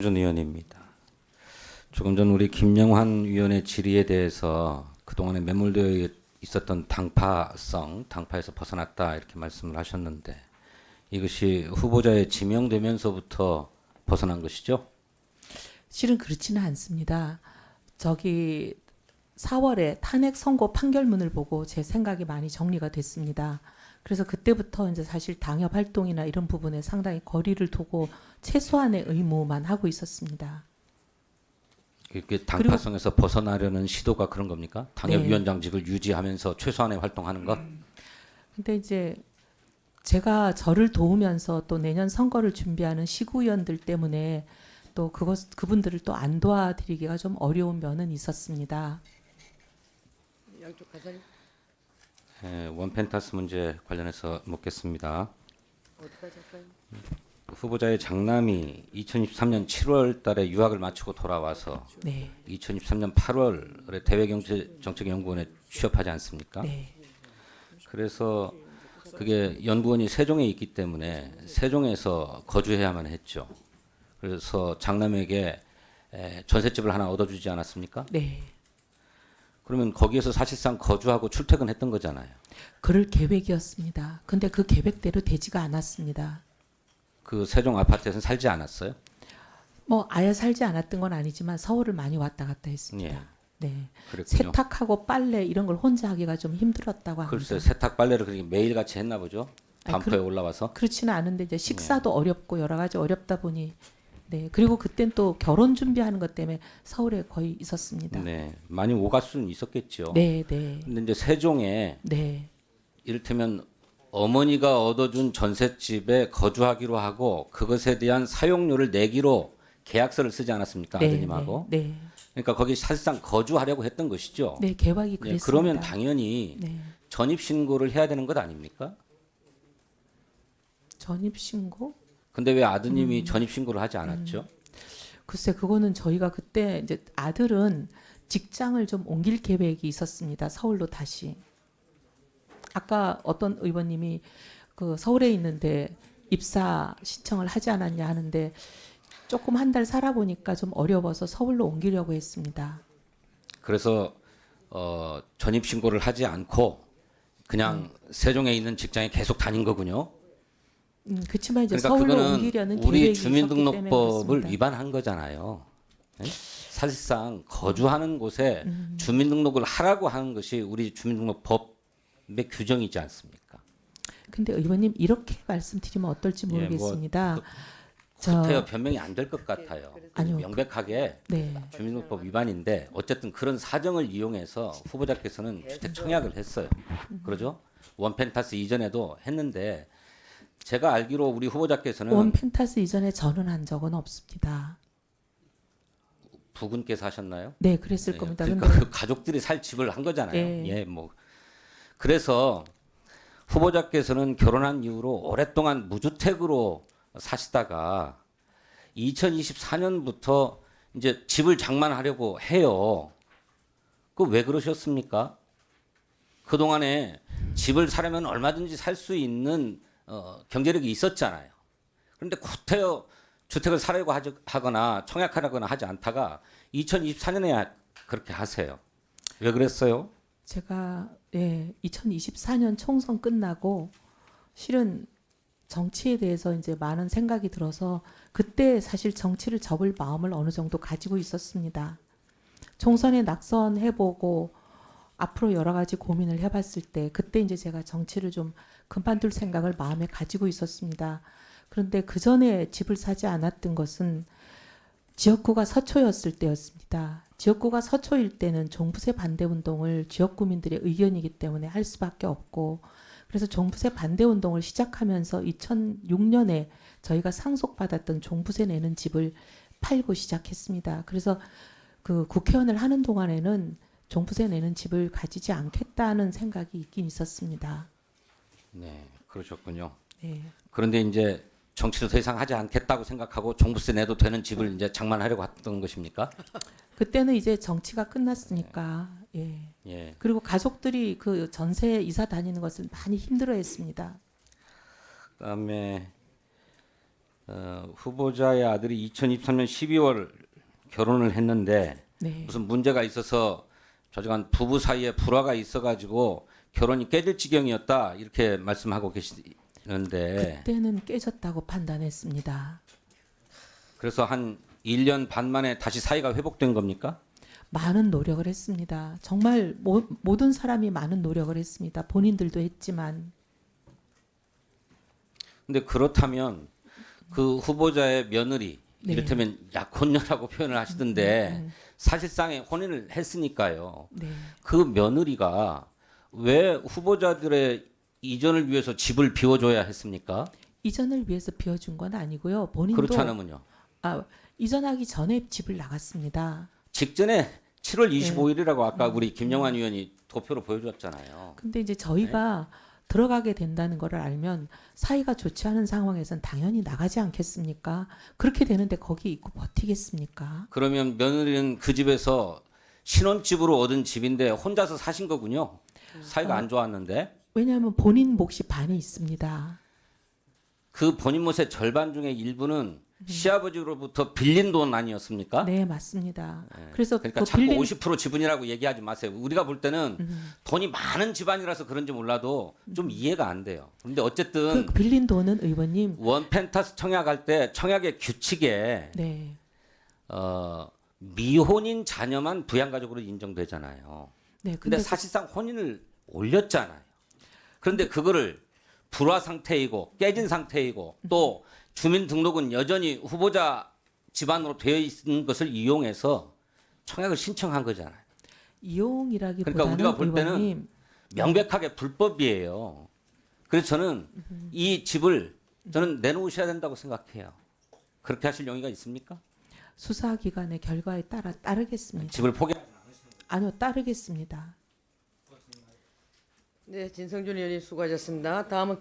김어준 의원입니다. 조금 전 우리 김영환 의원의 질의에 대해서 그동안에 매몰되어 있었던 당파에서 벗어났다 이렇게 말씀을 하셨는데 이것이 후보자에 지명되면서부터 벗어난 것이죠? 실은 그렇지는 않습니다. 저기 4월에 탄핵 선고 판결문을 보고 제 생각이 많이 정리가 됐습니다. 그래서 그때부터 이제 사실 당협 활동이나 이런 부분에 상당히 거리를 두고 최소한의 의무만 하고 있었습니다. 이렇게 당파성에서 벗어나려는 시도가 그런 겁니까? 당협위원장직을 유지하면서 최소한의 활동하는 것? 근데 이제 제가 저를 도우면서 또 내년 선거를 준비하는 시구위원들 때문에 또 그분들을 또 안 도와드리기가 좀 어려운 면은 있었습니다. 양쪽 가장 원펜타스 문제 관련해서 묻겠습니다. 어디까지 할까요? 후보자의 장남이 2023년 7월 달에 유학을 마치고 돌아와서 네, 2023년 8월에 대외정책연구원에 취업하지 않습니까? 네, 그래서 그게 연구원이 세종에 있기 때문에 세종에서 거주해야만 했죠. 그래서 장남에게 전셋집을 하나 얻어주지 않았습니까? 네. 그러면 거기에서 사실상 거주하고 출퇴근했던 거잖아요. 그럴 계획이었습니다. 근데 그 계획대로 되지가 않았습니다. 그 세종 아파트에서는 살지 않았어요? 뭐 아예 살지 않았던 건 아니지만 서울을 많이 왔다 갔다 했습니다. 예, 네. 그랬군요. 세탁하고 빨래 이런 걸 혼자 하기가 좀 힘들었다고 합니다. 글쎄 세탁 빨래를 그렇게 매일같이 했나 보죠? 아니, 반포에 올라와서. 그렇지는 않은데 이제 식사도 어렵고 여러 가지 어렵다 보니 네. 그리고 그땐 또 결혼 준비하는 것 때문에 서울에 거의 있었습니다. 네, 많이 오갈 수는 있었겠죠. 네, 네. 근데 이제 세종에 네. 이를테면 어머니가 얻어준 전셋집에 거주하기로 하고 그것에 대한 사용료를 내기로 계약서를 쓰지 않았습니까? 네, 아드님하고. 네. 그러니까 거기 사실상 거주하려고 했던 것이죠. 네, 계획이 예, 그랬습니다. 그러면 당연히 네. 전입 신고를 해야 되는 것 아닙니까? 전입 신고? 근데 왜 아드님이 전입 신고를 하지 않았죠? 글쎄 그거는 저희가 그때 이제 아들은 직장을 좀 옮길 계획이 있었습니다. 서울로 다시. 아까 어떤 의원님이 그 서울에 있는데 입사 신청을 하지 않았냐 하는데 조금 한 달 살아보니까 좀 어려워서 서울로 옮기려고 했습니다. 그래서 전입 신고를 하지 않고 그냥 세종에 있는 직장에 계속 다닌 거군요. 그렇지만 이제 그러니까 서울로 그거는 옮기려는 우리 계획이 있었기 때문에 주민등록법을 그렇습니다. 위반한 거잖아요. 네? 사실상 거주하는 곳에 주민등록을 하라고 하는 것이 우리 주민등록법의 규정이지 않습니까? 근데 의원님 이렇게 말씀드리면 어떨지 예, 뭐 모르겠습니다. 구태여 변명이 안 될 것 같아요. 아니요. 명백하게 네. 주민등록법 위반인데 어쨌든 그런 사정을 이용해서 후보자께서는 주택 청약을 했어요. 그러죠? 원펜타스 이전에도 했는데 제가 알기로 우리 후보자께서는 원 펜타스 이전에 전원한 적은 없습니다. 부군께서 하셨나요? 네, 그랬을 네, 겁니다. 그러니까 근데 그 가족들이 살 집을 한 거잖아요. 예. 예, 뭐 그래서 후보자께서는 결혼한 이후로 오랫동안 무주택으로 사시다가 2024년부터 이제 집을 장만하려고 해요. 그 왜 그러셨습니까? 그 동안에 집을 사려면 얼마든지 살 수 있는 경제력이 있었잖아요. 그런데 구태여 주택을 사려고 하거나 청약하거나 하지 않다가 2024년에 그렇게 하세요. 왜 그랬어요? 제가 2024년 총선 끝나고 실은 정치에 대해서 이제 많은 생각이 들어서 그때 사실 정치를 접을 마음을 어느 정도 가지고 있었습니다. 총선에 낙선해보고 앞으로 여러 가지 고민을 해봤을 때 그때 이제 제가 정치를 좀 그만둘 생각을 마음에 가지고 있었습니다. 그런데 그 전에 집을 사지 않았던 것은 지역구가 서초였을 때였습니다. 지역구가 서초일 때는 종부세 반대 운동을 지역 구민들의 의견이기 때문에 할 수밖에 없고 그래서 종부세 반대 운동을 시작하면서 2006년에 저희가 상속받았던 종부세 내는 집을 팔고 시작했습니다. 그래서 그 국회의원을 하는 동안에는 종부세 내는 집을 가지지 않겠다는 생각이 있긴 있었습니다. 네, 그러셨군요. 네. 그런데 이제 정치를 더 이상 하지 않겠다고 생각하고 종부세 내도 되는 집을 이제 장만하려고 했던 것입니까? 그때는 이제 정치가 끝났으니까 예. 예. 그리고 가족들이 그 전세 이사 다니는 것을 많이 힘들어했습니다. 그다음에 후보자의 아들이 2023년 12월 결혼을 했는데 네. 무슨 문제가 있어서 조직한 부부 사이에 불화가 있어가지고 결혼이 깨질 지경이었다 이렇게 말씀하고 계시는데 그때는 깨졌다고 판단했습니다. 그래서 한 1년 반 만에 다시 사이가 회복된 겁니까? 많은 노력을 했습니다. 정말 모든 사람이 많은 노력을 했습니다. 본인들도 했지만 근데 그렇다면 그 후보자의 며느리 네. 이를테면 약혼녀라고 표현을 하시던데 사실상의 혼인을 했으니까요. 네. 그 며느리가 왜 후보자들의 이전을 위해서 집을 비워줘야 했습니까? 이전을 위해서 비워준 건 아니고요. 본인도 그렇지 않으면요. 이전하기 전에 집을 나갔습니다. 직전에 7월 네. 25일이라고 아까 우리 김영환 의원이 도표로 보여줬잖아요. 근데 이제 저희가 들어가게 된다는 거를 알면 사이가 좋지 않은 상황에선 당연히 나가지 않겠습니까? 그렇게 되는데 거기 있고 버티겠습니까? 그러면 며느리는 그 집에서 신혼집으로 얻은 집인데 혼자서 사신 거군요. 사이가 안 좋았는데 왜냐하면 본인 몫이 반이 있습니다. 그 본인 몫의 절반 중에 일부는 시아버지로부터 빌린 돈 아니었습니까? 네, 맞습니다. 네. 그래서 그러니까 그 자꾸 빌린 50% 지분이라고 얘기하지 마세요. 우리가 볼 때는 돈이 많은 집안이라서 그런지 몰라도 좀 이해가 안 돼요. 그런데 어쨌든 그 빌린 돈은 의원님 원펜타스 청약할 때 청약의 규칙에 네. 미혼인 자녀만 부양가족으로 인정되잖아요. 네, 근데 사실상 혼인을 올렸잖아요. 그런데 그거를 불화 상태이고 깨진 상태이고 또 주민등록은 여전히 후보자 집안으로 되어 있는 것을 이용해서 청약을 신청한 거잖아요. 이용이라기보다는 그러니까 우리가 볼 때는 의원님 명백하게 불법이에요. 그래서 저는 이 집을 저는 내놓으셔야 된다고 생각해요. 그렇게 하실 용의가 있습니까? 수사기관의 결과에 따르겠습니다. 집을 포기. 아니요, 따르겠습니다. 네, 진성준 의원님 수고하셨습니다. 다음은